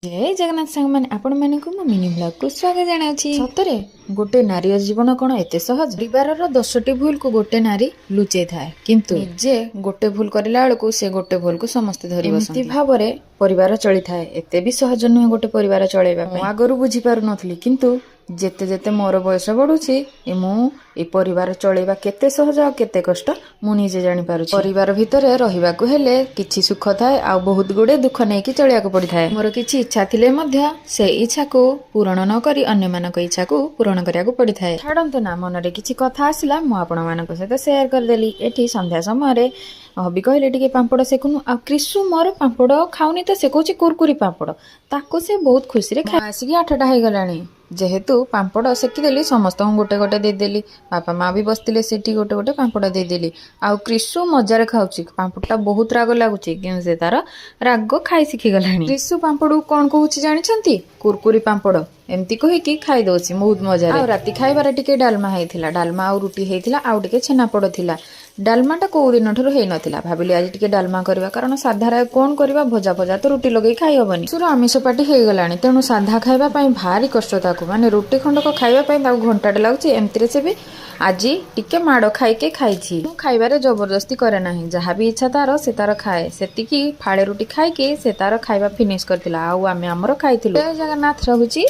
जय जगन्नाथ सांग मैंने आपण माने को मिनी ब्लॉग को स्वागत जनाउछि। सतरे गोटे नारी जीवन कोन एते सहज। परिवार रो 10टी भूल को गोटे नारी लुचै थाए, किंतु जे गोटे भूल करिला बेलको से गोटे भूल को समस्त धरि बसंती। एमती भाबरे परिवार चली थाए, एते भी सहज नुहे गोटे परिवार चलैबा पे। आगरु बुझी पारु नथली, किंतु जेते जेते मोर बयस बढ़ुछि मु ए परिवार चलैबा केते सहज आ केते कष्ट मु निजे जानि पारुछि। परिवार भितरे रहिबाकु हेले किछि सुख थाए आ बहुत गुडे दुख नै कि चलियाकु पड़ी थाए। मोर किछि इच्छा थिले मध्य से इच्छा को पूर्ण न करी अन्य मानक इच्छा को पूर्ण करियाकु पड़ी थाए। छाडंतु ना, मनरे किछि कथा आसिला मु आपण मानक सहित शेयर कर देली। एठी संध्या समय हबी कहले टिके पांपड़ सेकुनु आ क्रिसु मोर पांपड़ खाउनी त सेकुछि कुरकुरी पांपड़, ताको से बहुत खुशी रे खा आसिकी 8टा हो गलानी। जेहेतु पांपड़ सेकीदेली समस्त गोटे गोटे देदेली, बापा माँ भी बसते सेठी गोटे गोटे पांपड़ देदेली। आउ क्रिसु मजार खाऊची, पांपड़टा बहुत राग लगुच कि से तार राग खाई शिखी गलानी। क्रिसु पांपड़ कौन कहूची जानिछंती? कुरकुरी पांपड़ एमती कहीकि खाई दउची बहुत मजा। आ राती खाइबार टिके डालमा हेइथिला, डालमा आ रुटी हेइथिला, आउ टिके छेनापोड़ थिला। डालमाटा को दिन ठुर हेइ नथिला, भाबिली आज टिके डालमा करबा, कारण साधारा कोन करबा, भजा भजा तो रुटी लगे खाई हबनी। सुर आमिष पाटी हेइ गलानी, तेणु साधा खाइबा पई भारी कष्ट ताकू, माने रुटी खंडक खाइबा पई ताकू घंटाटे लागुची। एमती से भी आज टिके माड़ खाइके खाइछि। मु खाइबारे जबरदस्ती करे नाही, जहा भी इच्छा तार से तार खाए। सेतिकी फाळे रुटी खाइके से तार खाइबा फिनिश करथिला, आउ आमे हमर खाइथिलु। जय जगन्नाथ रहुची।